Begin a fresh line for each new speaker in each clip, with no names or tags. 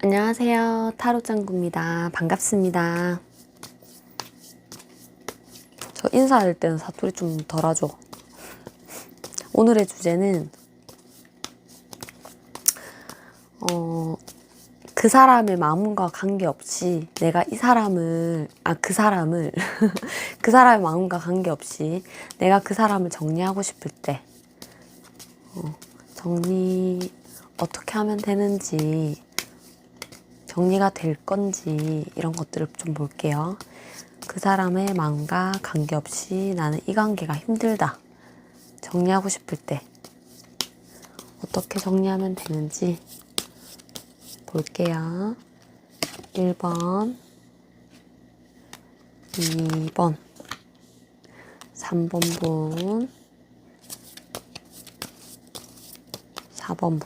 안녕하세요. 타로짱구입니다. 반갑습니다. 저 인사할 때는 사투리 좀 덜 하죠. 오늘의 주제는 그 사람의 마음과 관계없이 내가 이 사람을 그 사람을 그 사람의 마음과 관계없이 내가 그 사람을 정리하고 싶을 때 정리 어떻게 하면 되는지, 정리가 될 건지 이런 것들을 좀 볼게요. 그 사람의 마음과 관계없이 나는 이 관계가 힘들다. 정리하고 싶을 때 어떻게 정리하면 되는지 볼게요. 1번, 2번, 3번 분, 4번 분.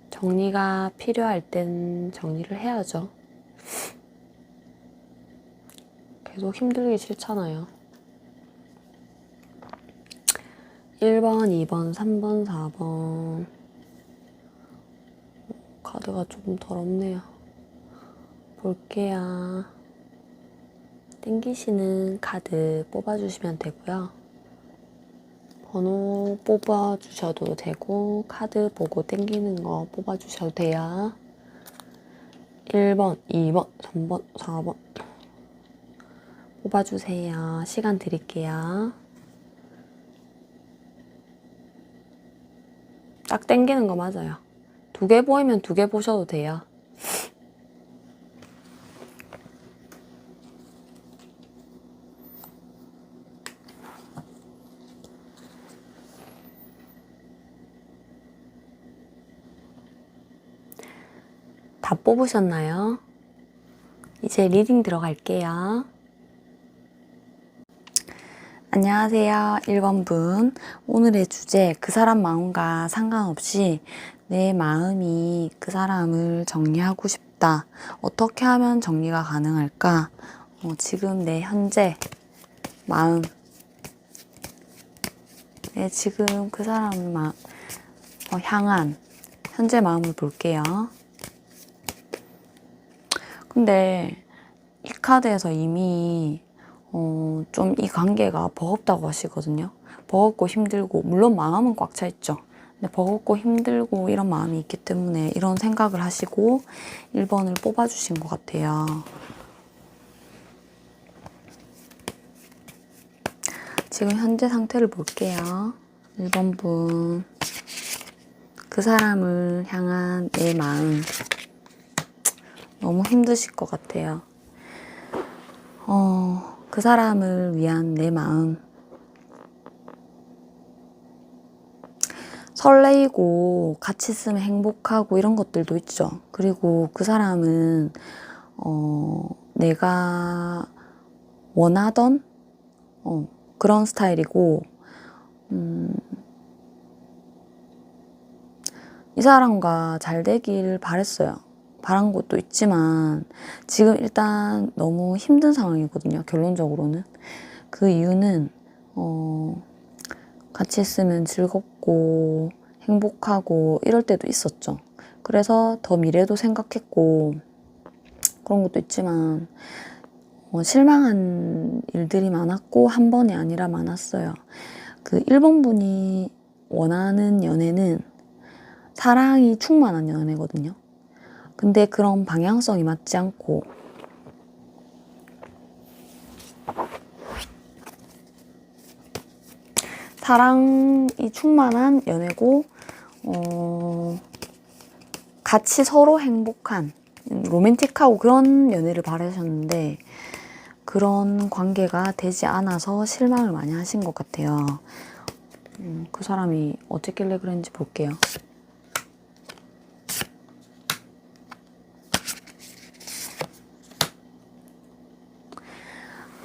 정리가 필요할 땐 정리를 해야죠. 계속 힘들기 싫잖아요. 1번, 2번, 3번, 4번. 카드가 조금 더럽네요. 볼게요. 땡기시는 카드 뽑아주시면 되고요. 번호 뽑아주셔도 되고 카드 보고 땡기는 거 뽑아주셔도 돼요. 1번, 2번, 3번, 4번 뽑아주세요. 시간 드릴게요. 딱 땡기는 거 맞아요. 2개 보이면 2개 보셔도 돼요. 다 뽑으셨나요? 이제 리딩 들어갈게요. 안녕하세요. 1번 분. 오늘의 주제, 그 사람 마음과 상관없이 내 마음이 그 사람을 정리하고 싶다. 어떻게 하면 정리가 가능할까? 지금 내 현재 마음, 지금 그 사람을 향한 현재 마음을 볼게요. 근데 이 카드에서 이미 좀 이 관계가 버겁다고 하시거든요. 버겁고 힘들고, 물론 마음은 꽉 차 있죠. 근데 버겁고 힘들고 이런 마음이 있기 때문에 이런 생각을 하시고 1번을 뽑아주신 것 같아요. 지금 현재 상태를 볼게요. 1번 분. 그 사람을 향한 내 마음. 너무 힘드실 것 같아요. 그 사람을 위한 내 마음. 설레이고 같이 있으면 행복하고 이런 것들도 있죠. 그리고 그 사람은 내가 원하던 그런 스타일이고 이 사람과 잘 되길 바랬어요. 바란 것도 있지만 지금 일단 너무 힘든 상황이거든요. 결론적으로는. 그 이유는 같이 있으면 즐겁고 행복하고 이럴 때도 있었죠. 그래서 더 미래도 생각했고 그런 것도 있지만 실망한 일들이 많았고 한 번이 아니라 많았어요. 그 1번 분이 원하는 연애는 사랑이 충만한 연애거든요. 근데 그런 방향성이 맞지 않고 사랑이 충만한 연애고 같이 서로 행복한 로맨틱하고 그런 연애를 바라셨는데 그런 관계가 되지 않아서 실망을 많이 하신 것 같아요. 그 사람이 어쨌길래 그랬는지 볼게요.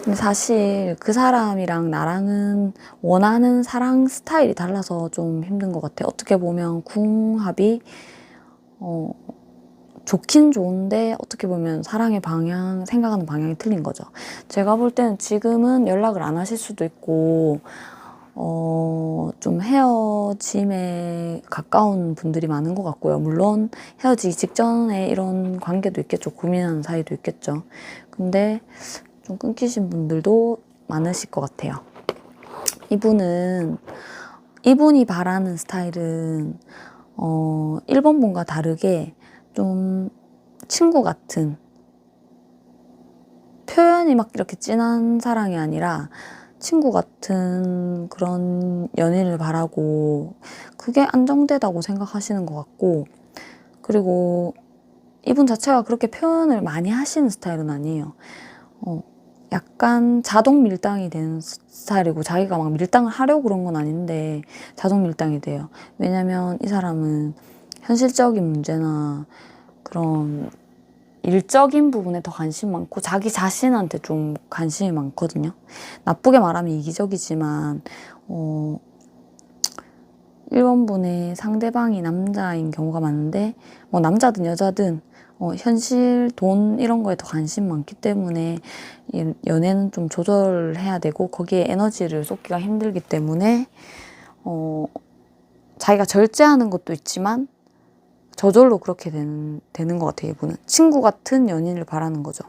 근데 사실 그 사람이랑 나랑은 원하는 사랑 스타일이 달라서 좀 힘든 것 같아요. 어떻게 보면 궁합이 좋긴 좋은데 어떻게 보면 사랑의 방향, 생각하는 방향이 틀린 거죠. 제가 볼 때는 지금은 연락을 안 하실 수도 있고 좀 헤어짐에 가까운 분들이 많은 것 같고요. 물론 헤어지기 직전에 이런 관계도 있겠죠. 고민하는 사이도 있겠죠. 근데 좀 끊기신 분들도 많으실 것 같아요. 이분이 바라는 스타일은 1번 분과 다르게 좀 친구 같은, 표현이 막 이렇게 진한 사랑이 아니라 친구 같은 그런 연인을 바라고, 그게 안정되다고 생각하시는 것 같고, 그리고 이분 자체가 그렇게 표현을 많이 하시는 스타일은 아니에요. 약간 자동 밀당이 되는 스타일이고, 자기가 막 밀당을 하려고 그런 건 아닌데 자동 밀당이 돼요. 왜냐면 이 사람은 현실적인 문제나 그런 일적인 부분에 더 관심 많고 자기 자신한테 좀 관심이 많거든요. 나쁘게 말하면 이기적이지만 1번 분의 상대방이 남자인 경우가 많은데, 뭐 남자든 여자든 현실, 돈 이런 거에 더 관심 많기 때문에 연애는 좀 조절해야 되고 거기에 에너지를 쏟기가 힘들기 때문에 자기가 절제하는 것도 있지만 저절로 그렇게 되는 것 같아요. 이분은 친구 같은 연인을 바라는 거죠.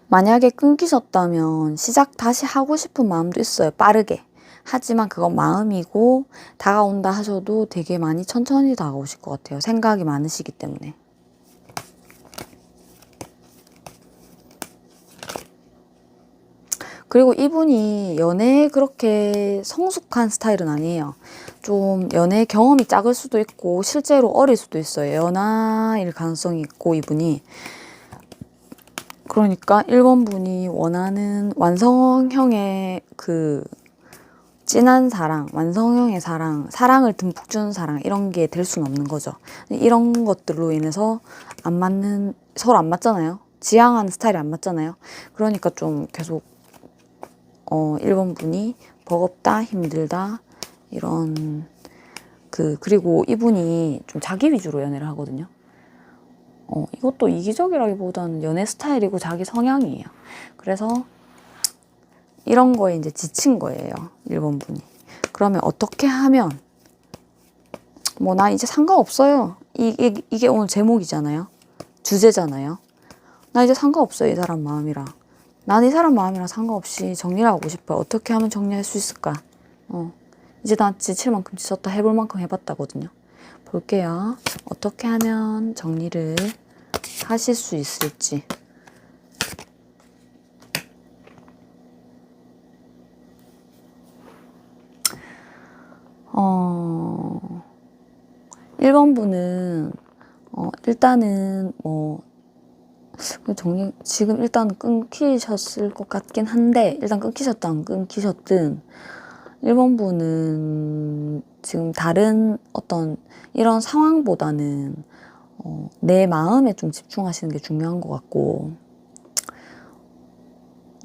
만약에 끊기셨다면 시작 다시 하고 싶은 마음도 있어요. 빠르게. 하지만 그건 마음이고, 다가온다 하셔도 되게 많이 천천히 다가오실 것 같아요. 생각이 많으시기 때문에. 그리고 이분이 연애에 그렇게 성숙한 스타일은 아니에요. 좀 연애 경험이 작을 수도 있고 실제로 어릴 수도 있어요. 연하일 가능성이 있고, 이분이. 그러니까 1번 분이 원하는 완성형의 그 진한 사랑, 완성형의 사랑, 사랑을 듬뿍 주는 사랑, 이런 게 될 수는 없는 거죠. 이런 것들로 인해서 서로 안 맞잖아요. 지향하는 스타일이 안 맞잖아요. 그러니까 좀 계속 1번 분이 버겁다, 힘들다, 이런 그리고 이분이 좀 자기 위주로 연애를 하거든요. 이것도 이기적이라기보다는 연애 스타일이고 자기 성향이에요. 그래서 이런 거에 이제 지친 거예요. 1번 분이. 그러면 어떻게 하면, 뭐 나 이제 상관없어요. 이게 오늘 제목이잖아요. 주제잖아요. 나 이제 상관없어요. 이 사람 마음이랑. 난 이 사람 마음이랑 상관없이 정리를 하고 싶어요. 어떻게 하면 정리할 수 있을까? 이제 나 지칠 만큼 지쳤다, 해볼 만큼 해봤다거든요. 볼게요. 어떻게 하면 정리를 하실 수 있을지. 1번 분은 일단은 지금 일단 끊기셨을 것 같긴 한데, 일단 끊기셨든 안 끊기셨든 1번 분은 지금 다른 어떤 이런 상황보다는 내 마음에 좀 집중하시는 게 중요한 것 같고,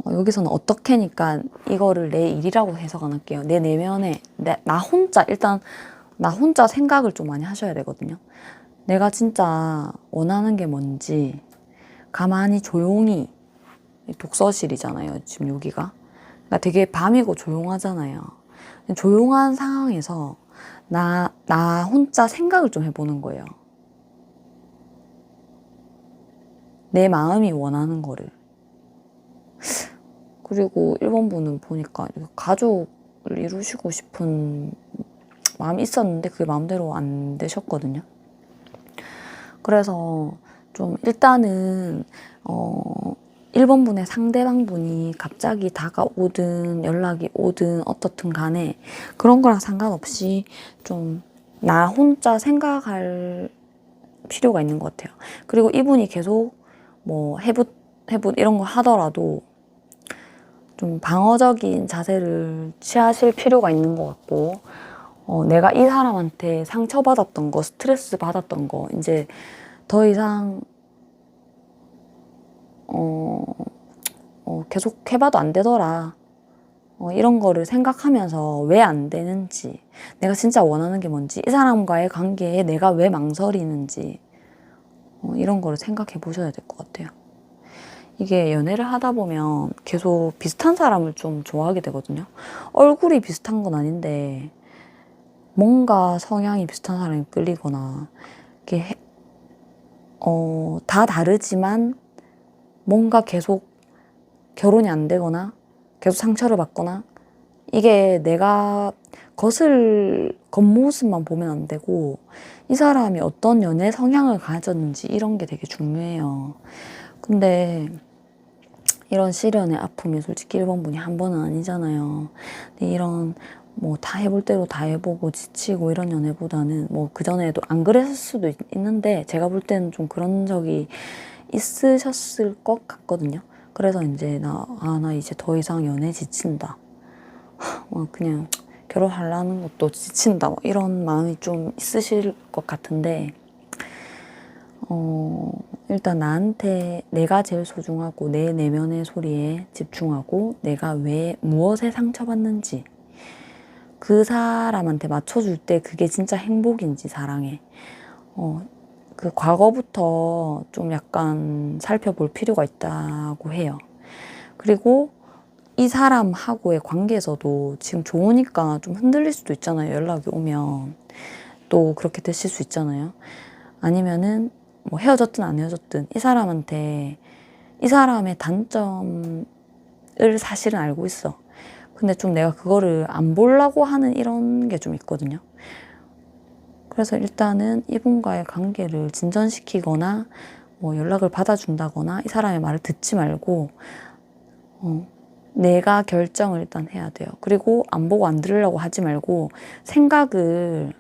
여기서는 어떻게니까 이거를 내 일이라고 해석 안 할게요. 내 내면에 나 혼자 생각을 좀 많이 하셔야 되거든요. 내가 진짜 원하는 게 뭔지 가만히 조용히, 독서실이잖아요, 지금 여기가. 그러니까 되게 밤이고 조용하잖아요. 조용한 상황에서 나 혼자 생각을 좀 해보는 거예요. 내 마음이 원하는 거를. 그리고 1번 분은 보니까 가족을 이루시고 싶은 마음이 있었는데 그게 마음대로 안 되셨거든요. 그래서 좀 일단은 1번 분의 상대방 분이 갑자기 다가오든 연락이 오든 어떻든 간에 그런 거랑 상관없이 좀 나 혼자 생각할 필요가 있는 것 같아요. 그리고 이분이 계속 뭐 해붓 이런 거 하더라도 좀 방어적인 자세를 취하실 필요가 있는 것 같고, 내가 이 사람한테 상처받았던 거, 스트레스 받았던 거, 이제 더 이상 계속 해봐도 안 되더라. 이런 거를 생각하면서 왜 안 되는지, 내가 진짜 원하는 게 뭔지, 이 사람과의 관계에 내가 왜 망설이는지, 이런 거를 생각해 보셔야 될 것 같아요. 이게 연애를 하다 보면 계속 비슷한 사람을 좀 좋아하게 되거든요. 얼굴이 비슷한 건 아닌데 뭔가 성향이 비슷한 사람이 끌리거나 이게 다 다르지만 뭔가 계속 결혼이 안 되거나 계속 상처를 받거나 이게 내가 겉모습만 보면 안 되고 이 사람이 어떤 연애 성향을 가졌는지 이런 게 되게 중요해요. 근데 이런 시련의 아픔이 솔직히 1번분이 한 번은 아니잖아요. 근데 이런 뭐 다 해볼 대로 다 해보고 지치고 이런 연애보다는 뭐 그전에도 안 그랬을 수도 있는데 제가 볼 때는 좀 그런 적이 있으셨을 것 같거든요. 그래서 이제 나 이제 더 이상 연애 지친다. 그냥 결혼하려는 것도 지친다. 뭐 이런 마음이 좀 있으실 것 같은데 일단 나한테 내가 제일 소중하고 내 내면의 소리에 집중하고 내가 왜 무엇에 상처받는지 그 사람한테 맞춰줄 때 그게 진짜 행복인지 사랑해. 그 과거부터 좀 약간 살펴볼 필요가 있다고 해요. 그리고 이 사람하고의 관계에서도 지금 좋으니까 좀 흔들릴 수도 있잖아요. 연락이 오면 또 그렇게 되실 수 있잖아요. 아니면은 뭐 헤어졌든 안 헤어졌든 이 사람한테 이 사람의 단점을 사실은 알고 있어. 근데 좀 내가 그거를 안 보려고 하는 이런 게 좀 있거든요. 그래서 일단은 이분과의 관계를 진전시키거나 뭐 연락을 받아준다거나 이 사람의 말을 듣지 말고 내가 결정을 일단 해야 돼요. 그리고 안 보고 안 들으려고 하지 말고 생각을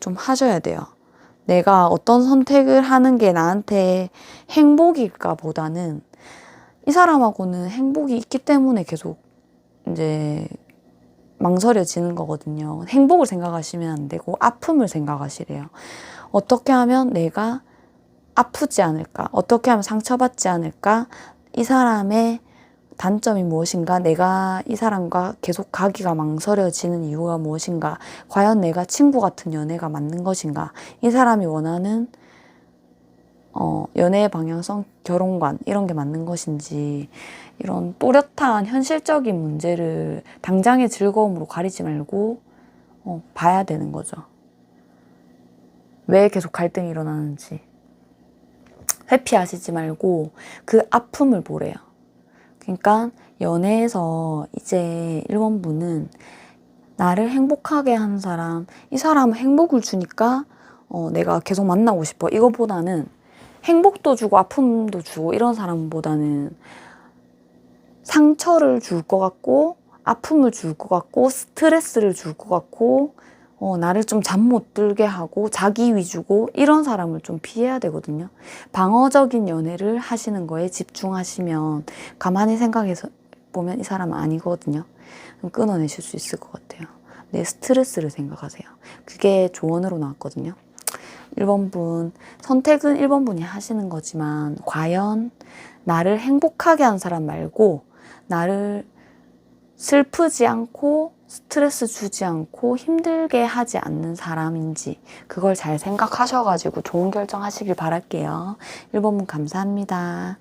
좀 하셔야 돼요. 내가 어떤 선택을 하는 게 나한테 행복일까 보다는 이 사람하고는 행복이 있기 때문에 계속 이제 망설여지는 거거든요. 행복을 생각하시면 안 되고 아픔을 생각하시래요. 어떻게 하면 내가 아프지 않을까? 어떻게 하면 상처받지 않을까? 이 사람의 단점이 무엇인가? 내가 이 사람과 계속 가기가 망설여지는 이유가 무엇인가? 과연 내가 친구 같은 연애가 맞는 것인가? 이 사람이 원하는 연애의 방향성, 결혼관 이런 게 맞는 것인지 이런 또렷한 현실적인 문제를 당장의 즐거움으로 가리지 말고 봐야 되는 거죠. 왜 계속 갈등이 일어나는지 회피하시지 말고 그 아픔을 보래요. 그러니까 연애에서 이제 1번분은 나를 행복하게 하는 사람, 이 사람은 행복을 주니까 내가 계속 만나고 싶어. 이거보다는 행복도 주고 아픔도 주고 이런 사람보다는 상처를 줄 것 같고 아픔을 줄 것 같고 스트레스를 줄 것 같고 나를 좀 잠 못 들게 하고 자기 위주고 이런 사람을 좀 피해야 되거든요. 방어적인 연애를 하시는 거에 집중하시면 가만히 생각해서 보면 이 사람은 아니거든요. 끊어내실 수 있을 것 같아요. 내 스트레스를 생각하세요. 그게 조언으로 나왔거든요. 1번분 선택은 1번분이 하시는 거지만 과연 나를 행복하게 하는 사람 말고 나를 슬프지 않고 스트레스 주지 않고 힘들게 하지 않는 사람인지 그걸 잘 생각하셔가지고 좋은 결정 하시길 바랄게요. 1번분 감사합니다.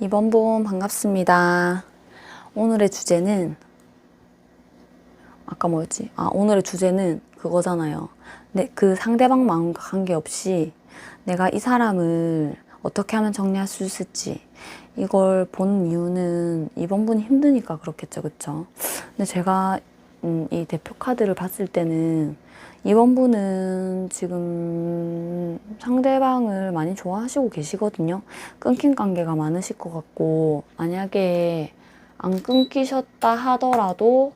2번분 반갑습니다. 오늘의 주제는 아까 뭐였지? 오늘의 주제는 그거잖아요. 그 상대방 마음과 관계없이 내가 이 사람을 어떻게 하면 정리할 수 있을지 이걸 본 이유는 2번분이 힘드니까 그렇겠죠. 그쵸? 근데 제가 이 대표 카드를 봤을 때는 2번분은 지금 상대방을 많이 좋아하시고 계시거든요. 끊긴 관계가 많으실 것 같고 만약에 안 끊기셨다 하더라도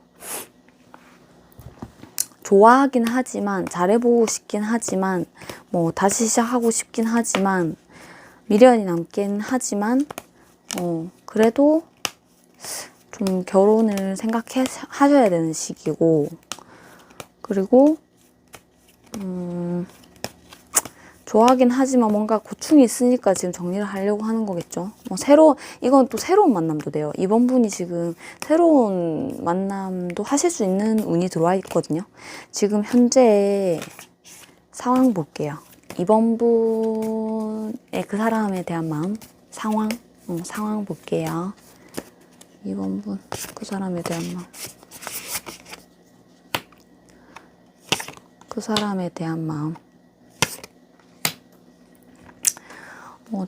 좋아하긴 하지만 잘해보고 싶긴 하지만 뭐 다시 시작하고 싶긴 하지만 미련이 남긴 하지만 그래도 좀 결혼을 생각하셔야 되는 시기고 그리고 좋아하긴 하지만 뭔가 고충이 있으니까 지금 정리를 하려고 하는 거겠죠. 이건 또 새로운 만남도 돼요. 이번 분이 지금 새로운 만남도 하실 수 있는 운이 들어와 있거든요. 지금 현재 상황 볼게요. 이번 분의 그 사람에 대한 마음, 상황, 상황 볼게요. 이번 분, 그 사람에 대한 마음. 그 사람에 대한 마음.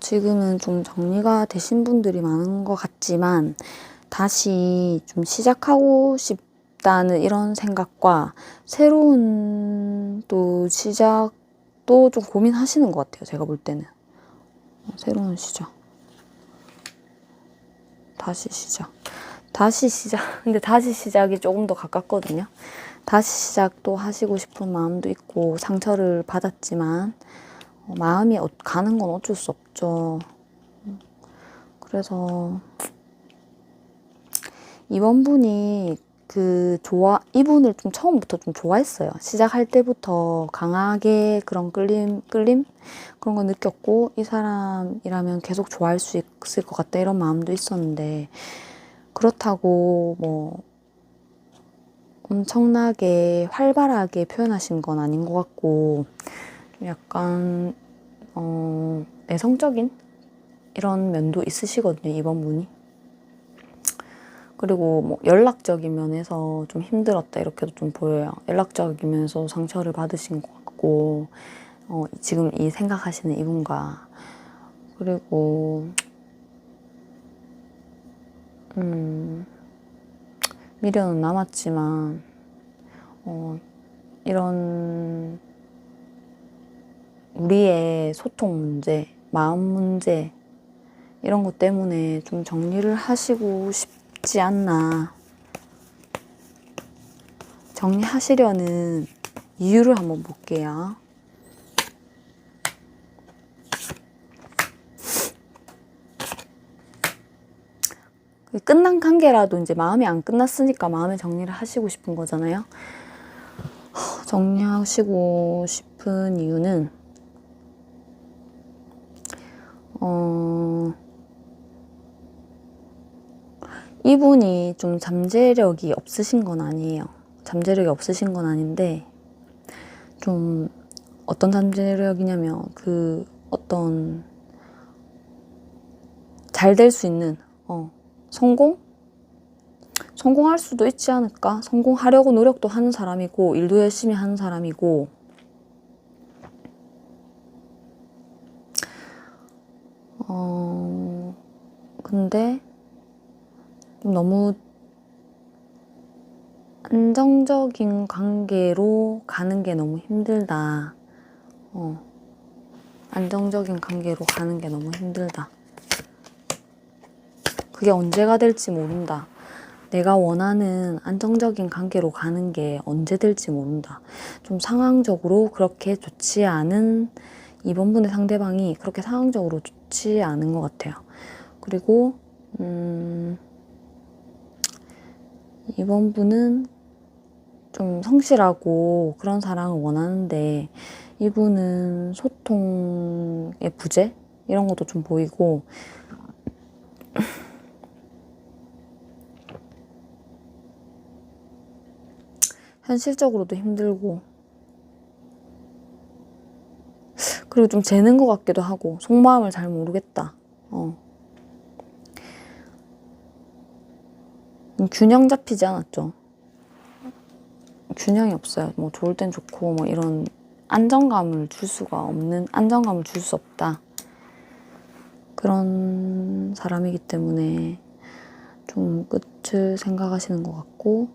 지금은 좀 정리가 되신 분들이 많은 것 같지만 다시 좀 시작하고 싶다는 이런 생각과 새로운 또 시작도 좀 고민하시는 것 같아요. 제가 볼 때는. 새로운 시작. 다시 시작. 다시 시작. 근데 다시 시작이 조금 더 가깝거든요. 다시 시작도 하시고 싶은 마음도 있고 상처를 받았지만 마음이 가는 건 어쩔 수 없죠. 그래서 이번 분이 이분을 좀 처음부터 좀 좋아했어요. 시작할 때부터 강하게 그런 끌림? 그런 거 느꼈고, 이 사람이라면 계속 좋아할 수 있을 것 같다, 이런 마음도 있었는데, 그렇다고 뭐, 엄청나게 활발하게 표현하신 건 아닌 것 같고, 좀 약간, 내성적인? 이런 면도 있으시거든요, 이번 분이. 그리고 뭐 연락적인 면에서 좀 힘들었다 이렇게도 좀 보여요. 연락적인 면에서 상처를 받으신 것 같고 지금 이 생각하시는 이분과 그리고 미련은 남았지만 이런 우리의 소통 문제, 마음 문제 이런 것 때문에 좀 정리를 하시고 싶지 않나. 정리하시려는 이유를 한번 볼게요. 끝난 관계라도 이제 마음이 안 끝났으니까 마음의 정리를 하시고 싶은 거잖아요. 정리하시고 싶은 이유는 이분이 좀 잠재력이 없으신 건 아니에요. 잠재력이 없으신 건 아닌데 좀 어떤 잠재력이냐면 어떤 잘 될 수 있는 성공할 수도 있지 않을까? 성공하려고 노력도 하는 사람이고 일도 열심히 하는 사람이고 근데 좀 너무 안정적인 관계로 가는 게 너무 힘들다. 안정적인 관계로 가는 게 너무 힘들다. 그게 언제가 될지 모른다. 내가 원하는 안정적인 관계로 가는 게 언제 될지 모른다. 좀 상황적으로 그렇게 좋지 않은 이번 분의 상대방이 그렇게 상황적으로 좋지 않은 것 같아요. 그리고 이번 분은 좀 성실하고 그런 사랑을 원하는데 이분은 소통의 부재? 이런 것도 좀 보이고 현실적으로도 힘들고 그리고 좀 재는 것 같기도 하고 속마음을 잘 모르겠다. 균형 잡히지 않았죠. 균형이 없어요. 뭐 좋을 땐 좋고 뭐 이런 안정감을 줄 수 없다. 그런 사람이기 때문에 좀 끝을 생각하시는 것 같고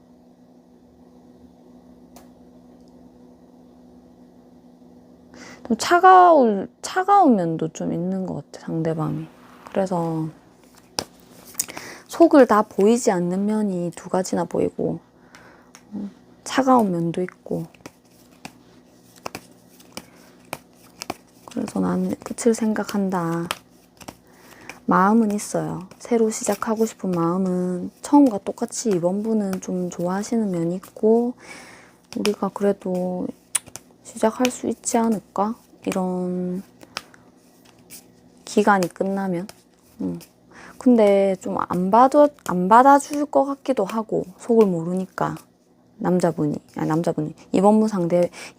좀 차가운 면도 좀 있는 것 같아, 상대방이. 그래서 속을 다 보이지 않는 면이 두 가지나 보이고 차가운 면도 있고 그래서 나는 끝을 생각한다. 마음은 있어요. 새로 시작하고 싶은 마음은 처음과 똑같이 이번 분은 좀 좋아하시는 면이 있고 우리가 그래도 시작할 수 있지 않을까? 이런 기간이 끝나면. 근데 좀 안 받아줄 것 같기도 하고 속을 모르니까.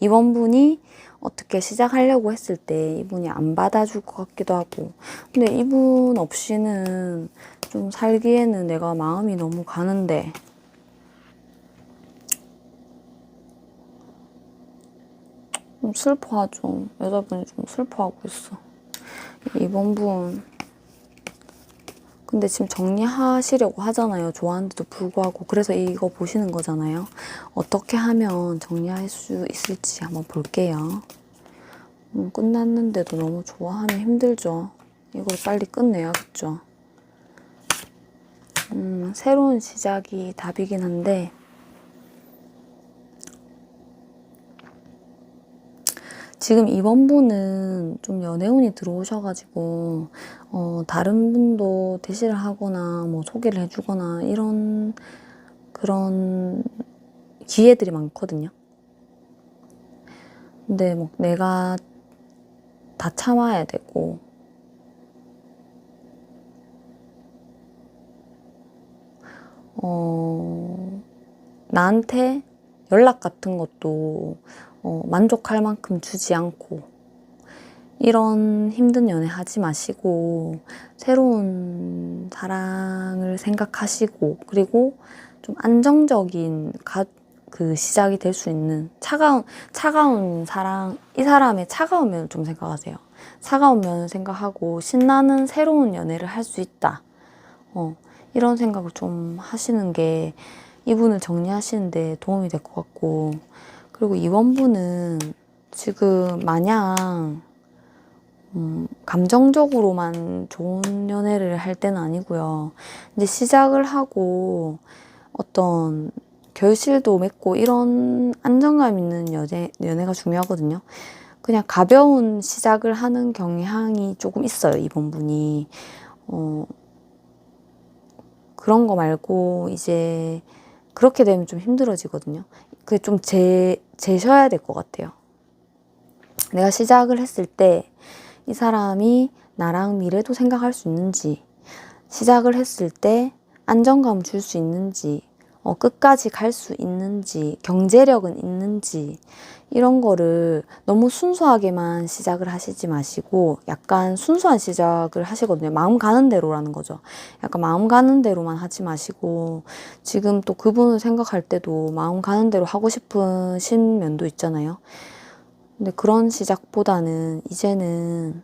이번 분이 어떻게 시작하려고 했을 때 이분이 안 받아줄 것 같기도 하고. 근데 이분 없이는 좀 살기에는 내가 마음이 너무 가는데. 좀 슬퍼하죠. 여자분이 좀 슬퍼하고 있어. 이번 분. 근데 지금 정리하시려고 하잖아요. 좋아하는데도 불구하고. 그래서 이거 보시는 거잖아요. 어떻게 하면 정리할 수 있을지 한번 볼게요. 끝났는데도 너무 좋아하면 힘들죠. 이걸 빨리 끝내야겠죠. 새로운 시작이 답이긴 한데 지금 이번 분은 좀 연애운이 들어오셔가지고 다른 분도 대시를 하거나 뭐 소개를 해주거나 이런 그런 기회들이 많거든요. 근데 뭐 내가 다 참아야 되고 나한테 연락 같은 것도 만족할 만큼 주지 않고 이런 힘든 연애 하지 마시고 새로운 사랑을 생각하시고 그리고 좀 안정적인 그 시작이 될 수 있는 차가운 사랑, 이 사람의 차가운 면을 좀 생각하세요. 차가운 면을 생각하고 신나는 새로운 연애를 할 수 있다. 이런 생각을 좀 하시는 게 이분을 정리하시는데 도움이 될 것 같고, 그리고 이번 분은 지금 마냥 감정적으로만 좋은 연애를 할 때는 아니고요. 이제 시작을 하고 어떤 결실도 맺고 이런 안정감 있는 연애가 중요하거든요. 그냥 가벼운 시작을 하는 경향이 조금 있어요, 이번 분이. 그런 거 말고 이제 그렇게 되면 좀 힘들어지거든요. 그게 좀 재셔야 될 것 같아요. 내가 시작을 했을 때 이 사람이 나랑 미래도 생각할 수 있는지, 시작을 했을 때 안정감 줄 수 있는지, 끝까지 갈 수 있는지, 경제력은 있는지, 이런 거를 너무 순수하게만 시작을 하시지 마시고 약간 순수한 시작을 하시거든요. 마음 가는 대로라는 거죠. 약간 마음 가는 대로만 하지 마시고 지금 또 그분을 생각할 때도 마음 가는 대로 하고 싶으신 면도 있잖아요. 근데 그런 시작보다는 이제는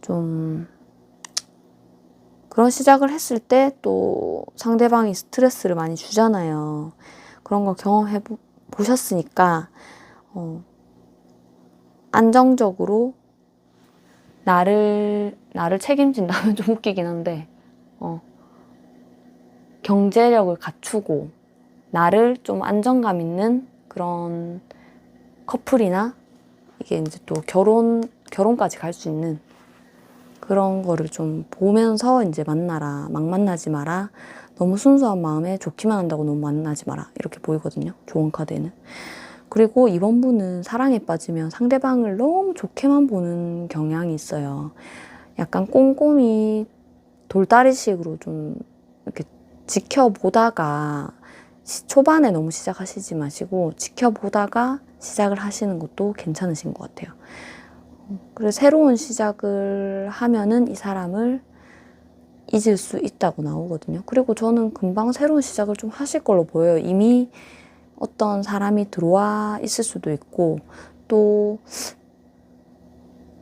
좀 그런 시작을 했을 때 또 상대방이 스트레스를 많이 주잖아요. 그런 걸 경험해 보셨으니까 안정적으로 나를 책임진다면 좀 웃기긴 한데 경제력을 갖추고 나를 좀 안정감 있는 그런 커플이나 이게 이제 또 결혼까지 갈 수 있는 그런 거를 좀 보면서 이제 만나라. 막 만나지 마라. 너무 순수한 마음에 좋기만 한다고 너무 만나지 마라. 이렇게 보이거든요. 좋은 카드에는. 그리고 이번 분은 사랑에 빠지면 상대방을 너무 좋게만 보는 경향이 있어요. 약간 꼼꼼히 돌다리식으로 좀 이렇게 지켜보다가 초반에 너무 시작하시지 마시고 지켜보다가 시작을 하시는 것도 괜찮으신 것 같아요. 그래서 새로운 시작을 하면은 이 사람을 잊을 수 있다고 나오거든요. 그리고 저는 금방 새로운 시작을 좀 하실 걸로 보여요. 이미 어떤 사람이 들어와 있을 수도 있고 또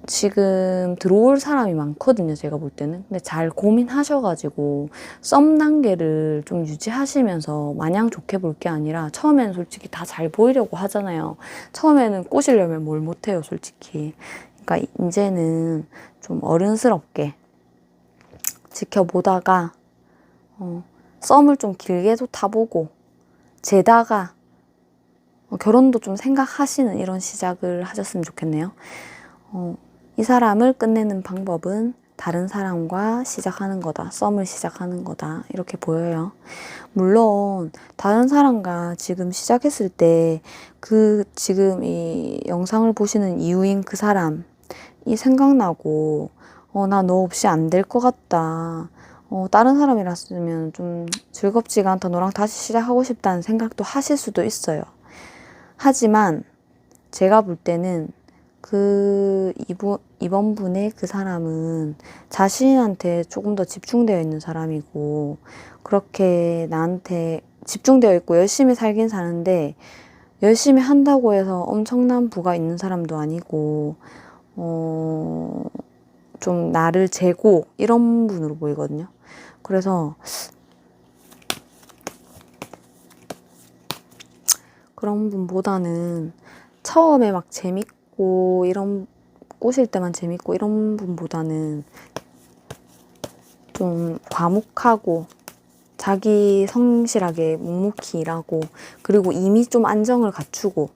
지금 들어올 사람이 많거든요. 제가 볼 때는. 근데 잘 고민하셔가지고 썸 단계를 좀 유지하시면서 마냥 좋게 볼 게 아니라 처음에는 솔직히 다 잘 보이려고 하잖아요. 처음에는 꼬시려면 뭘 못해요, 솔직히. 그러니까 이제는 좀 어른스럽게 지켜보다가 썸을 좀 길게도 타보고 재다가 결혼도 좀 생각하시는 이런 시작을 하셨으면 좋겠네요. 이 사람을 끝내는 방법은 다른 사람과 시작하는 거다. 썸을 시작하는 거다. 이렇게 보여요. 물론 다른 사람과 지금 시작했을 때 지금 이 영상을 보시는 이유인 그 사람이 생각나고 나 너 없이 안 될 것 같다. 다른 사람이랐으면 좀 즐겁지가 않다, 너랑 다시 시작하고 싶다는 생각도 하실 수도 있어요. 하지만 제가 볼 때는 이번 분의 그 사람은 자신한테 조금 더 집중되어 있는 사람이고, 그렇게 나한테 집중되어 있고 열심히 살긴 사는데, 열심히 한다고 해서 엄청난 부가 있는 사람도 아니고, 좀 나를 재고 이런 분으로 보이거든요. 그래서 그런 분보다는 처음에 막 재밌고 이런, 꼬실 때만 재밌고 이런 분보다는 좀 과묵하고 자기 성실하게 묵묵히 일하고, 그리고 이미 좀 안정을 갖추고,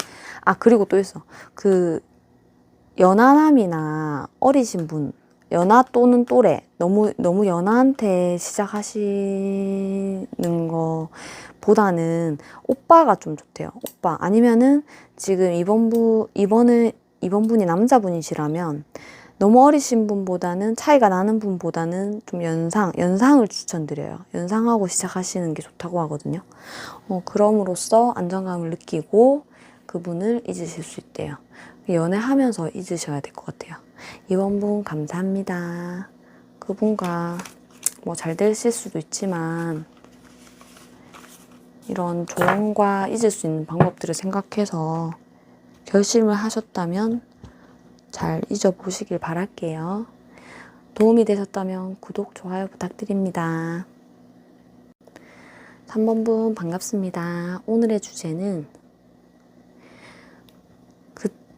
그리고 또 있어. 연하남이나 어리신 분, 연하 또는 또래, 너무 연하한테 시작하시는 거보다는 오빠가 좀 좋대요. 오빠. 아니면은 지금 이번 분이 남자분이시라면 너무 어리신 분보다는, 차이가 나는 분보다는 좀 연상을 추천드려요. 연상하고 시작하시는 게 좋다고 하거든요. 그럼으로써 안정감을 느끼고 그분을 잊으실 수 있대요. 연애하면서 잊으셔야 될 것 같아요. 이번 분 감사합니다. 그분과 뭐 잘 되실 수도 있지만, 이런 조언과 잊을 수 있는 방법들을 생각해서 결심을 하셨다면 잘 잊어보시길 바랄게요. 도움이 되셨다면 구독, 좋아요 부탁드립니다. 3번 분 반갑습니다. 오늘의 주제는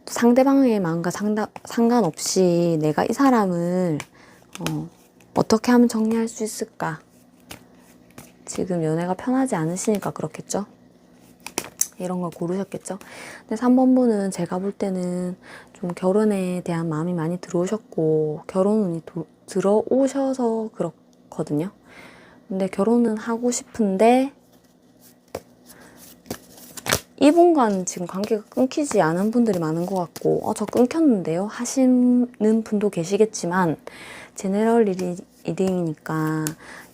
상대방의 마음과 상관없이 내가 이 사람을 어떻게 하면 정리할 수 있을까? 지금 연애가 편하지 않으시니까 그렇겠죠? 이런 걸 고르셨겠죠? 근데 3번 분은 제가 볼 때는 좀 결혼에 대한 마음이 많이 들어오셨고, 결혼운이 들어오셔서 그렇거든요. 근데 결혼은 하고 싶은데 이분과는 지금 관계가 끊기지 않은 분들이 많은 것 같고, 저 끊겼는데요? 하시는 분도 계시겠지만, 제네럴 리딩이니까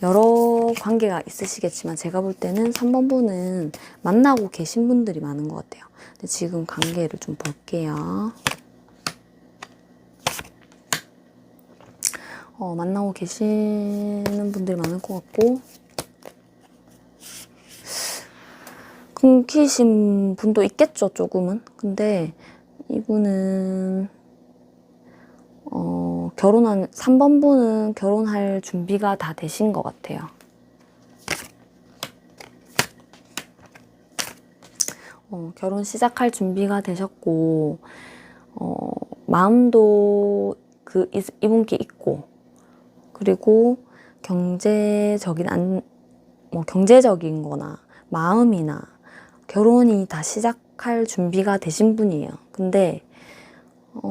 여러 관계가 있으시겠지만, 제가 볼 때는 3번 분은 만나고 계신 분들이 많은 것 같아요. 근데 지금 관계를 좀 볼게요. 만나고 계시는 분들이 많을 것 같고, 끊기신 분도 있겠죠, 조금은. 근데 이분은 3번 분은 결혼할 준비가 다 되신 것 같아요. 결혼 시작할 준비가 되셨고, 마음도 이분께 있고, 그리고 경제적인 거나 마음이나 결혼이 다 시작할 준비가 되신 분이에요. 근데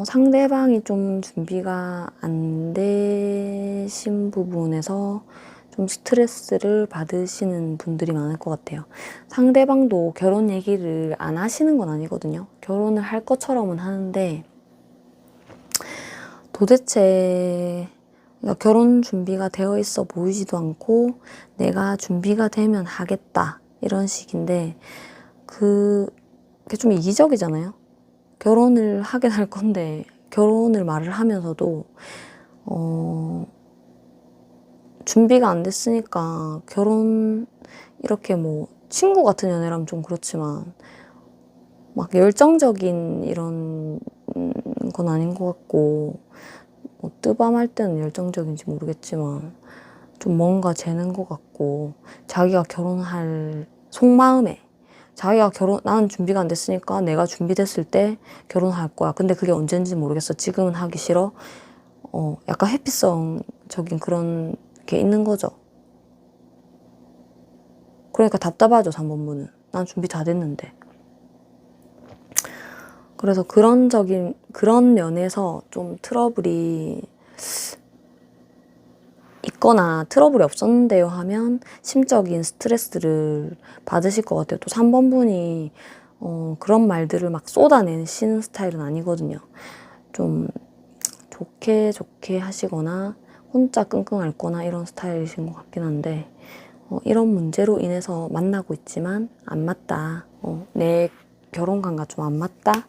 상대방이 좀 준비가 안 되신 부분에서 좀 스트레스를 받으시는 분들이 많을 것 같아요. 상대방도 결혼 얘기를 안 하시는 건 아니거든요. 결혼을 할 것처럼은 하는데, 도대체 결혼 준비가 되어 있어 보이지도 않고, 내가 준비가 되면 하겠다 이런 식인데, 그게 좀 이기적이잖아요. 결혼을 하게 될 건데 결혼을 말을 하면서도 준비가 안 됐으니까, 결혼 이렇게 뭐 친구 같은 연애라면 좀 그렇지만 막 열정적인 이런 건 아닌 것 같고, 뭐 뜨밤할 때는 열정적인지 모르겠지만 좀 뭔가 재는 것 같고, 자기가 결혼할 속마음에 나는 준비가 안 됐으니까 내가 준비됐을 때 결혼할 거야. 근데 그게 언젠지 모르겠어. 지금은 하기 싫어. 약간 회피성적인 그런 게 있는 거죠. 그러니까 답답하죠, 3번 분은. 난 준비 다 됐는데. 그래서 그런 면에서 좀 트러블이 있거나 트러블이 없었는데요 하면 심적인 스트레스를 받으실 것 같아요. 또 3번 분이 그런 말들을 막 쏟아내시는 스타일은 아니거든요. 좀 좋게 하시거나 혼자 끙끙 앓거나 이런 스타일이신 것 같긴 한데 이런 문제로 인해서 만나고 있지만 안 맞다. 내 결혼관과 좀 안 맞다.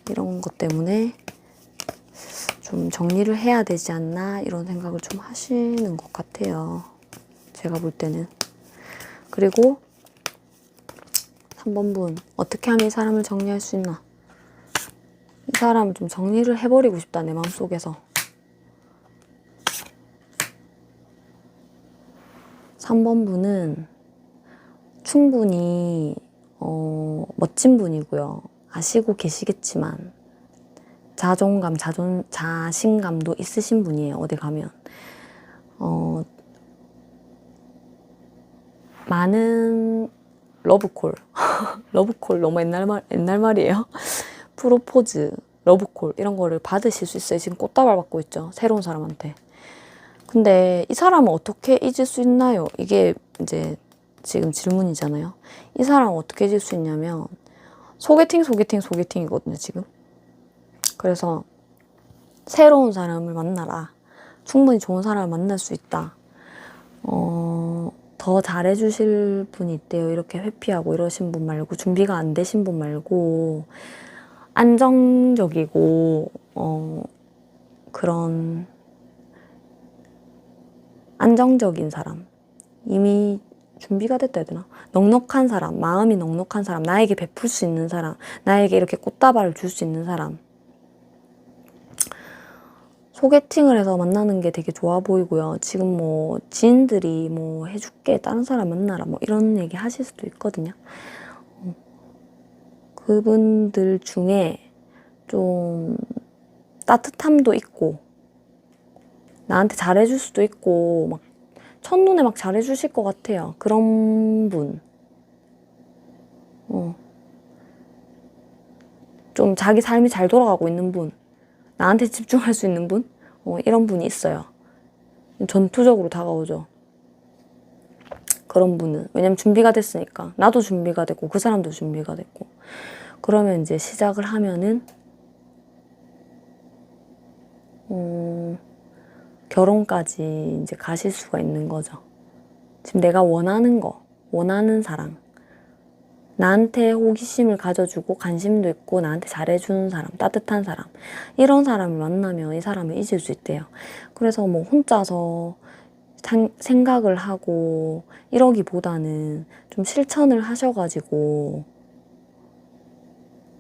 이런 것 때문에 좀 정리를 해야 되지 않나 이런 생각을 좀 하시는 것 같아요. 제가 볼 때는. 그리고 3번 분, 어떻게 하면 이 사람을 정리할 수 있나? 이 사람을 좀 정리를 해버리고 싶다, 내 마음속에서. 3번 분은 충분히 멋진 분이고요. 아시고 계시겠지만 자존감, 자신감도 있으신 분이에요. 어디 가면. 많은 러브콜. 러브콜 너무 옛날 말이에요. 프로포즈, 러브콜 이런 거를 받으실 수 있어요. 지금 꽃다발 받고 있죠. 새로운 사람한테. 근데 이 사람은 어떻게 잊을 수 있나요? 이게 이제 지금 질문이잖아요. 이 사람은 어떻게 잊을 수 있냐면 소개팅이거든요, 지금. 그래서 새로운 사람을 만나라. 충분히 좋은 사람을 만날 수 있다. 더 잘해주실 분이 있대요. 이렇게 회피하고 이러신 분 말고, 준비가 안 되신 분 말고, 안정적이고, 그런 안정적인 사람. 이미 준비가 됐다 해야 되나? 넉넉한 사람, 마음이 넉넉한 사람, 나에게 베풀 수 있는 사람, 나에게 이렇게 꽃다발을 줄 수 있는 사람. 소개팅을 해서 만나는 게 되게 좋아 보이고요. 지금 뭐 지인들이 뭐 해줄게, 다른 사람 만나라 뭐 이런 얘기 하실 수도 있거든요. 그분들 중에 좀 따뜻함도 있고 나한테 잘해줄 수도 있고 막 첫눈에 막 잘해주실 것 같아요. 그런 분. 좀 자기 삶이 잘 돌아가고 있는 분. 나한테 집중할 수 있는 분? 이런 분이 있어요. 전투적으로 다가오죠. 그런 분은. 왜냐면 준비가 됐으니까. 나도 준비가 됐고 그 사람도 준비가 됐고. 그러면 이제 시작을 하면은 결혼까지 이제 가실 수가 있는 거죠. 지금 내가 원하는 거, 원하는 사랑. 나한테 호기심을 가져주고 관심도 있고 나한테 잘해주는 사람, 따뜻한 사람. 이런 사람을 만나면 이 사람을 잊을 수 있대요. 그래서 뭐 혼자서 생각을 하고 이러기보다는 좀 실천을 하셔가지고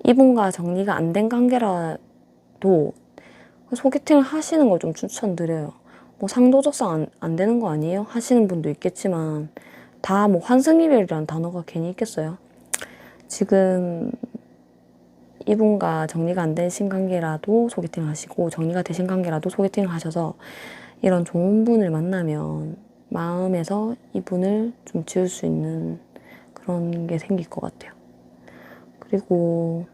이분과 정리가 안 된 관계라도 소개팅을 하시는 걸 좀 추천드려요. 뭐 상도적상 안 되는 거 아니에요? 하시는 분도 있겠지만 다 뭐 환승이별이라는 단어가 괜히 있겠어요? 지금 이분과 정리가 안 되신 관계라도 소개팅을 하시고 정리가 되신 관계라도 소개팅을 하셔서 이런 좋은 분을 만나면 마음에서 이분을 좀 지울 수 있는 그런 게 생길 것 같아요. 그리고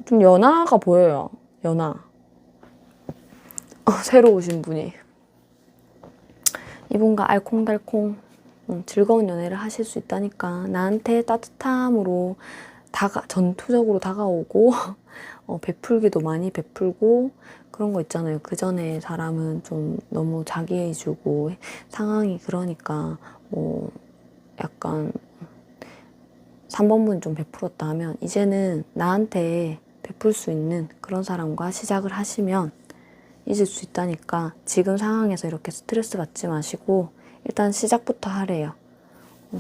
좀 연하가 보여요. 연하. 새로 오신 분이. 이분과 알콩달콩 즐거운 연애를 하실 수 있다니까 나한테 따뜻함으로 전투적으로 다가오고 베풀기도 많이 베풀고 그런 거 있잖아요. 그 전에 사람은 좀 너무 자기애주고 상황이 그러니까 뭐 약간 3번분 좀 베풀었다 하면 이제는 나한테 베풀 수 있는 그런 사람과 시작을 하시면 잊을 수 있다니까 지금 상황에서 이렇게 스트레스 받지 마시고 일단 시작부터 하래요.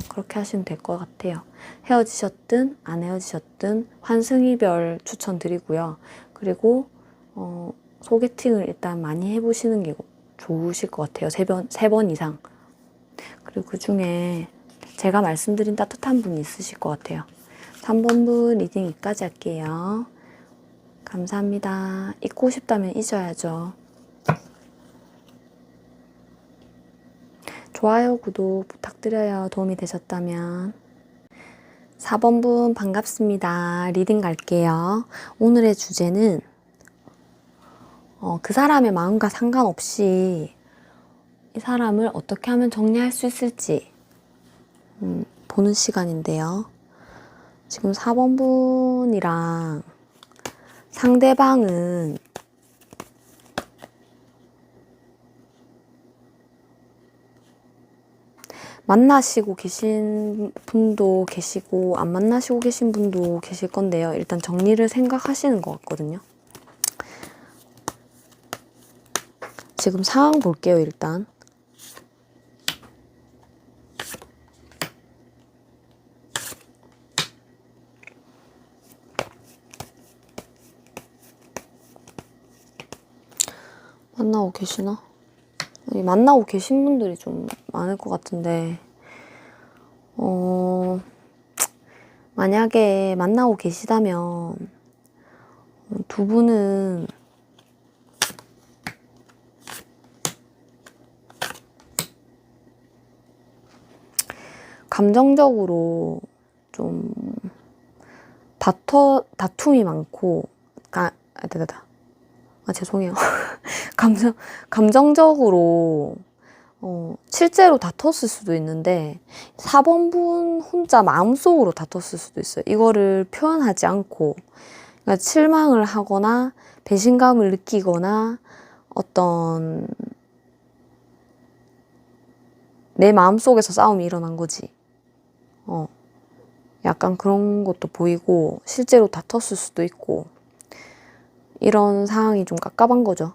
그렇게 하시면 될 것 같아요. 헤어지셨든 안 헤어지셨든 환승이별 추천드리고요. 그리고 소개팅을 일단 많이 해보시는 게 좋으실 것 같아요. 세 번 이상. 그리고 그 중에 제가 말씀드린 따뜻한 분이 있으실 것 같아요. 3번 분 리딩 여기까지 할게요. 감사합니다. 잊고 싶다면 잊어야죠. 좋아요, 구독 부탁드려요. 도움이 되셨다면. 4번 분 반갑습니다. 리딩 갈게요. 오늘의 주제는 그 사람의 마음과 상관없이 이 사람을 어떻게 하면 정리할 수 있을지 보는 시간인데요. 지금 4번 분이랑 상대방은 만나시고 계신 분도 계시고 안 만나시고 계신 분도 계실 건데요. 일단 정리를 생각하시는 것 같거든요. 지금 상황 볼게요, 일단. 만나고 계시나? 만나고 계신 분들이 좀 많을 것 같은데, 만약에 만나고 계시다면, 두 분은 감정적으로 좀 다툼이 많고, 죄송해요. 감정적으로, 실제로 다퉜을 수도 있는데, 4번분 혼자 마음속으로 다퉜을 수도 있어요. 이거를 표현하지 않고, 그러니까 실망을 하거나, 배신감을 느끼거나, 어떤, 내 마음속에서 싸움이 일어난 거지. 약간 그런 것도 보이고, 실제로 다퉜을 수도 있고, 이런 상황이 좀 깝깝한 거죠.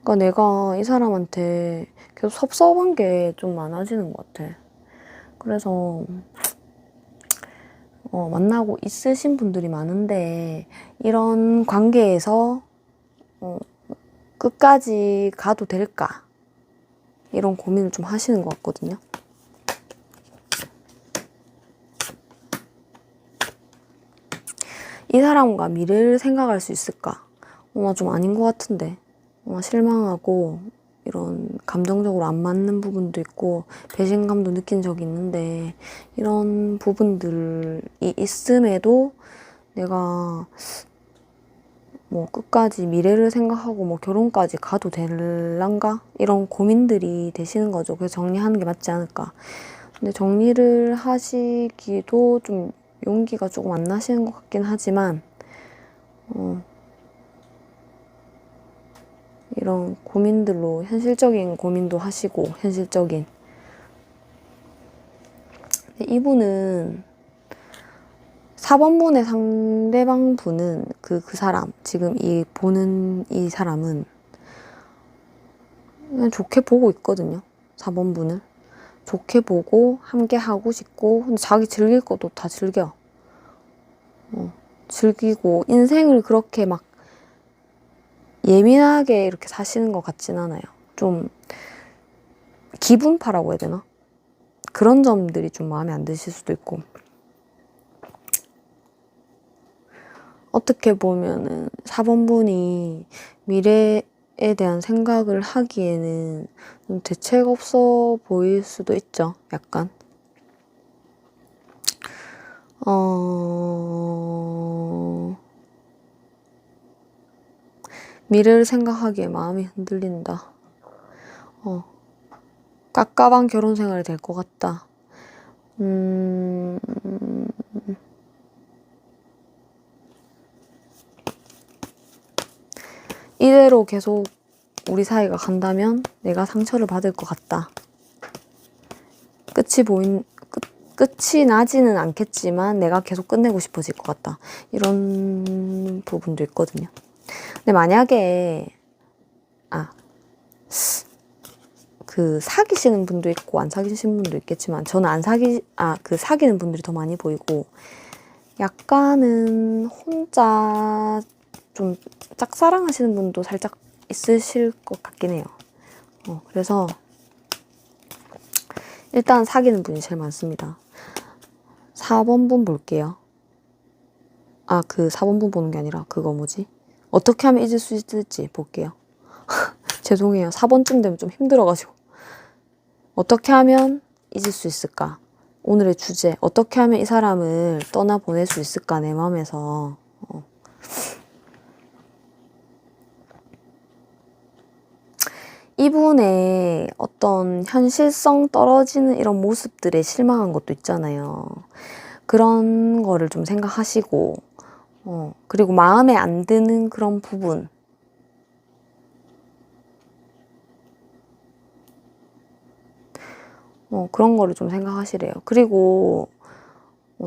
그러니까 내가 이 사람한테 계속 섭섭한 게 좀 많아지는 것 같아. 그래서 만나고 있으신 분들이 많은데 이런 관계에서 끝까지 가도 될까? 이런 고민을 좀 하시는 것 같거든요. 이 사람과 미래를 생각할 수 있을까? 좀 아닌 것 같은데. 실망하고 이런 감정적으로 안 맞는 부분도 있고 배신감도 느낀 적이 있는데 이런 부분들이 있음에도 내가 뭐 끝까지 미래를 생각하고 뭐 결혼까지 가도 될란가? 이런 고민들이 되시는 거죠. 그래서 정리하는 게 맞지 않을까. 근데 정리를 하시기도 좀 용기가 조금 안 나시는 것 같긴 하지만 이런 고민들로 현실적인 고민도 하시고 현실적인 이분은 4번분의 상대방 분은 그 사람 지금 보는 이 사람은 그냥 좋게 보고 있거든요. 4번분을 좋게 보고 함께 하고 싶고 근데 자기 즐길 것도 다 즐겨. 즐기고 인생을 그렇게 막 예민하게 이렇게 사시는 것 같진 않아요. 좀 기분파라고 해야 되나? 그런 점들이 좀 마음에 안 드실 수도 있고 어떻게 보면은 4번분이 미래에 대한 생각을 하기에는 좀 대책 없어 보일 수도 있죠. 약간 미래를 생각하기에 마음이 흔들린다. 깝깝한 결혼 생활이 될 것 같다. 이대로 계속 우리 사이가 간다면 내가 상처를 받을 것 같다. 끝이 나지는 않겠지만 내가 계속 끝내고 싶어질 것 같다. 이런 부분도 있거든요. 근데 만약에 사귀시는 분도 있고 안 사귀시는 분도 있겠지만 저는 사귀는 분들이 더 많이 보이고 약간은 혼자 좀 짝사랑하시는 분도 살짝 있으실 것 같긴 해요. 그래서 일단 사귀는 분이 제일 많습니다. 4번분 볼게요. 4번분 보는 게 아니라 그거 뭐지? 어떻게 하면 잊을 수 있을지 볼게요. 죄송해요. 4번쯤 되면 좀 힘들어가지고. 어떻게 하면 잊을 수 있을까? 오늘의 주제. 어떻게 하면 이 사람을 떠나보낼 수 있을까? 내 마음에서. 이분의 어떤 현실성 떨어지는 이런 모습들에 실망한 것도 있잖아요. 그런 거를 좀 생각하시고, 그리고 마음에 안 드는 그런 부분. 그런 거를 좀 생각하시래요. 그리고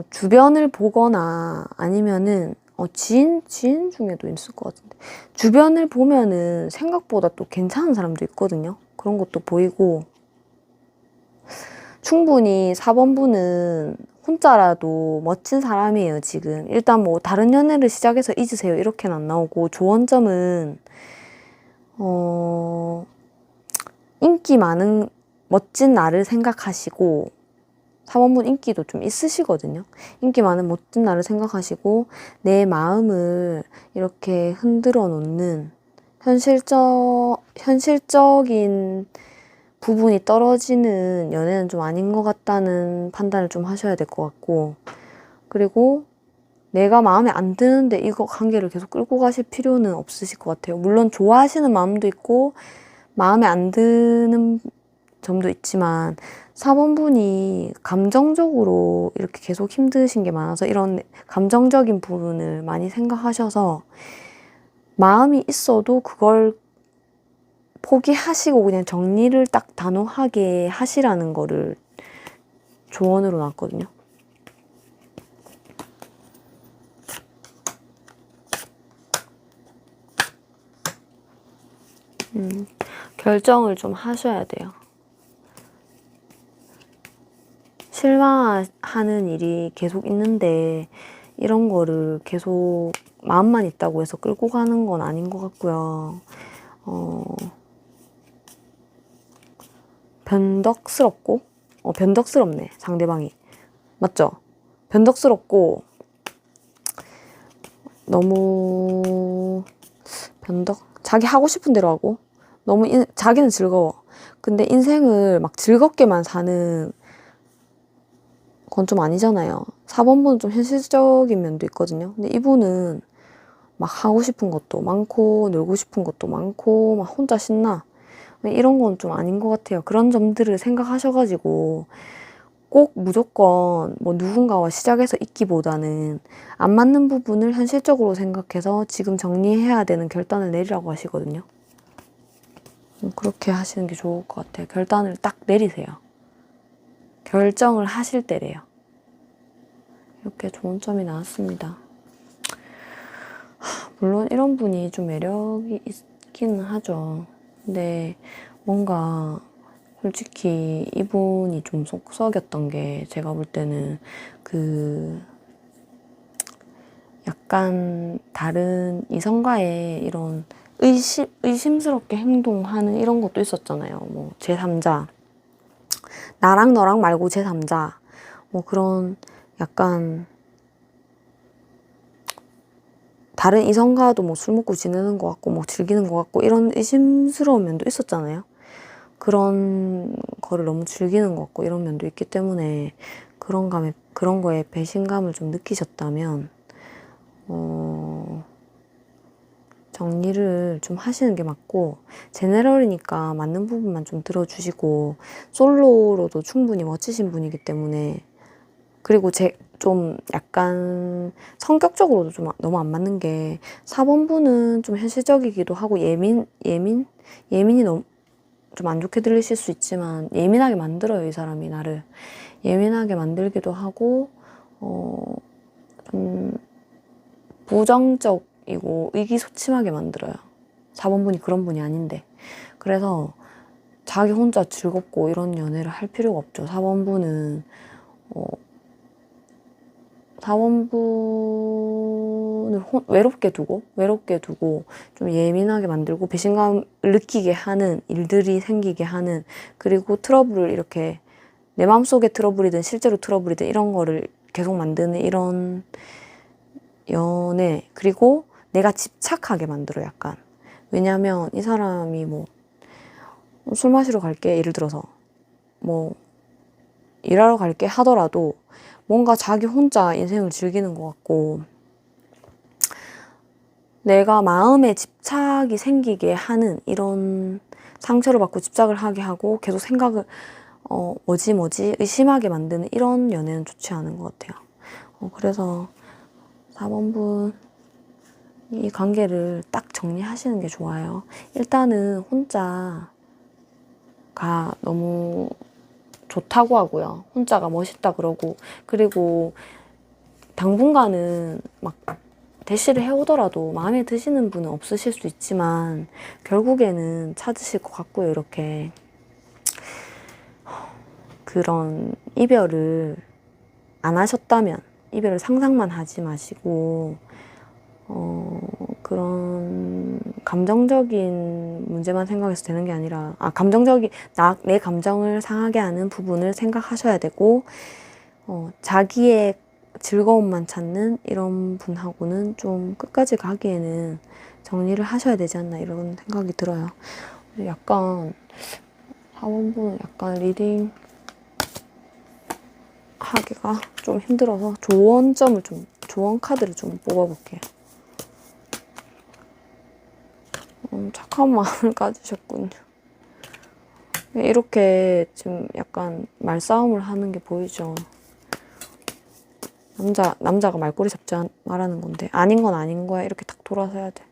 주변을 보거나 아니면은 지인 중에도 있을 것 같은데 주변을 보면은 생각보다 또 괜찮은 사람도 있거든요. 그런 것도 보이고 충분히 4번분은 혼자라도 멋진 사람이에요, 지금. 일단 뭐 다른 연애를 시작해서 잊으세요 이렇게는 안 나오고 좋은 점은 인기 많은 멋진 나를 생각하시고 4번분 인기도 좀 있으시거든요. 인기 많은 멋진 나를 생각하시고 내 마음을 이렇게 흔들어 놓는 현실적인 부분이 떨어지는 연애는 좀 아닌 것 같다는 판단을 좀 하셔야 될 것 같고 그리고 내가 마음에 안 드는데 이거 관계를 계속 끌고 가실 필요는 없으실 것 같아요. 물론 좋아하시는 마음도 있고 마음에 안 드는 점도 있지만 4번분이 감정적으로 이렇게 계속 힘드신 게 많아서 이런 감정적인 부분을 많이 생각하셔서 마음이 있어도 그걸 포기하시고 그냥 정리를 딱 단호하게 하시라는 거를 조언으로 놨거든요. 결정을 좀 하셔야 돼요. 실망하는 일이 계속 있는데 이런 거를 계속 마음만 있다고 해서 끌고 가는 건 아닌 것 같고요. 변덕스럽고 변덕스럽네 상대방이. 맞죠? 변덕스럽고 너무 자기 하고 싶은 대로 하고 너무 자기는 즐거워. 근데 인생을 막 즐겁게만 사는 건 좀 아니잖아요. 4번분은 좀 현실적인 면도 있거든요. 근데 이분은 막 하고 싶은 것도 많고 놀고 싶은 것도 많고 막 혼자 신나. 이런 건 좀 아닌 것 같아요. 그런 점들을 생각하셔가지고 꼭 무조건 뭐 누군가와 시작해서 있기보다는 안 맞는 부분을 현실적으로 생각해서 지금 정리해야 되는 결단을 내리라고 하시거든요. 그렇게 하시는 게 좋을 것 같아요. 결단을 딱 내리세요. 결정을 하실 때래요. 이렇게 좋은 점이 나왔습니다. 물론 이런 분이 좀 매력이 있기는 하죠. 근데 뭔가 솔직히 이분이 좀 속 썩였던 게 제가 볼 때는 약간 다른 이성과의 이런 의심스럽게 행동하는 이런 것도 있었잖아요. 뭐 제3자, 나랑 너랑 말고 제3자, 뭐 그런 약간 다른 이성과도 뭐 술 먹고 지내는 것 같고 뭐 즐기는 것 같고 이런 의심스러운 면도 있었잖아요. 그런 거를 너무 즐기는 것 같고 이런 면도 있기 때문에 그런 거에 배신감을 좀 느끼셨다면 정리를 좀 하시는 게 맞고 제네럴이니까 맞는 부분만 좀 들어주시고 솔로로도 충분히 멋지신 분이기 때문에 그리고 좀 약간 성격적으로도 좀 너무 안 맞는 게 4번분은 좀 현실적이기도 하고 예민이 너무 좀 안 좋게 들리실 수 있지만 예민하게 만들어요. 이 사람이 나를 예민하게 만들기도 하고 좀 부정적이고 의기소침하게 만들어요. 4번분이 그런 분이 아닌데 그래서 자기 혼자 즐겁고 이런 연애를 할 필요가 없죠. 4번분은 4번분을 외롭게 두고 좀 예민하게 만들고 배신감을 느끼게 하는 일들이 생기게 하는 그리고 트러블을 이렇게 내 마음속에 트러블이든 실제로 트러블이든 이런 거를 계속 만드는 이런 연애 그리고 내가 집착하게 만들어 약간 왜냐면 이 사람이 뭐 술 마시러 갈게 예를 들어서 뭐 일하러 갈게 하더라도 뭔가 자기 혼자 인생을 즐기는 것 같고 내가 마음에 집착이 생기게 하는 이런 상처를 받고 집착을 하게 하고 계속 생각을 뭐지 의심하게 만드는 이런 연애는 좋지 않은 것 같아요. 그래서 4번분 이 관계를 딱 정리하시는 게 좋아요. 일단은 혼자가 너무 좋다고 하고요. 혼자가 멋있다 그러고. 그리고 당분간은 막 대시를 해오더라도 마음에 드시는 분은 없으실 수 있지만 결국에는 찾으실 것 같고요. 이렇게 그런 이별을 안 하셨다면 이별을 상상만 하지 마시고 그런 감정적인 문제만 생각해서 되는 게 아니라 내 감정을 상하게 하는 부분을 생각하셔야 되고 자기의 즐거움만 찾는 이런 분하고는 좀 끝까지 가기에는 정리를 하셔야 되지 않나 이런 생각이 들어요. 약간 사원분은 약간 리딩 하기가 좀 힘들어서 조언 카드를 좀 뽑아볼게요. 착한 마음을 가지셨군요. 이렇게 지금 약간 말싸움을 하는 게 보이죠. 남자가 말꼬리 잡지 말라는 건데 아닌 건 아닌 거야. 이렇게 딱 돌아서야 돼.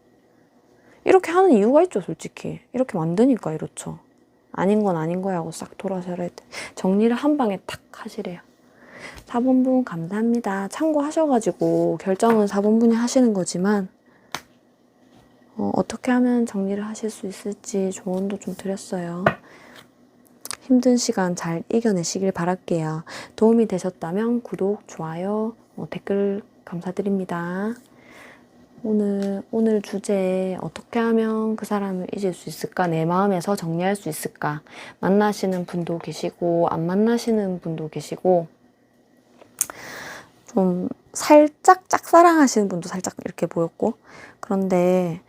이렇게 하는 이유가 있죠, 솔직히. 이렇게 만드니까 이렇죠. 아닌 건 아닌 거야 하고 싹 돌아서야 돼. 정리를 한 방에 탁 하시래요. 4번분 감사합니다. 참고하셔가지고 결정은 4번분이 하시는 거지만 어떻게 하면 정리를 하실 수 있을지 조언도 좀 드렸어요. 힘든 시간 잘 이겨내시길 바랄게요. 도움이 되셨다면 구독, 좋아요, 댓글 감사드립니다. 오늘 주제 어떻게 하면 그 사람을 잊을 수 있을까? 내 마음에서 정리할 수 있을까? 만나시는 분도 계시고 안 만나시는 분도 계시고 좀 살짝 짝사랑하시는 분도 살짝 이렇게 보였고 그런데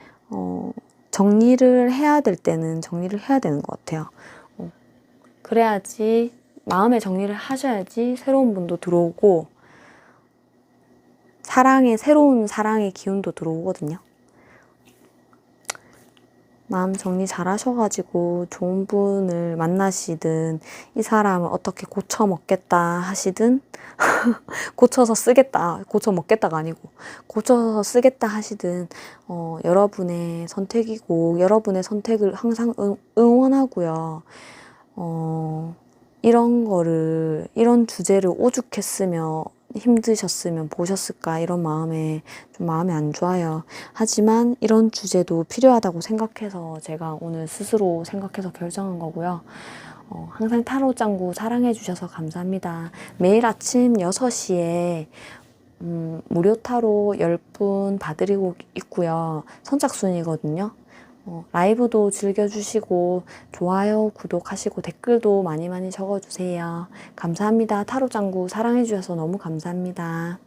정리를 해야 될 때는 정리를 해야 되는 것 같아요. 그래야지 마음의 정리를 하셔야지 새로운 분도 들어오고 새로운 사랑의 기운도 들어오거든요. 마음 정리 잘 하셔가지고 좋은 분을 만나시든 이 사람을 어떻게 고쳐 먹겠다 하시든 고쳐서 쓰겠다, 고쳐 먹겠다가 아니고 고쳐서 쓰겠다 하시든 여러분의 선택이고 여러분의 선택을 항상 응원하고요. 이런 주제를 오죽했으며 힘드셨으면 보셨을까 이런 마음이 안 좋아요. 하지만 이런 주제도 필요하다고 생각해서 제가 오늘 스스로 생각해서 결정한 거고요. 항상 타로 짱구 사랑해 주셔서 감사합니다. 매일 아침 6시에 무료 타로 10분 봐드리고 있고요. 선착순이거든요. 라이브도 즐겨주시고 좋아요, 구독하시고 댓글도 많이 적어주세요. 감사합니다. 타로 짱구 사랑해주셔서 너무 감사합니다.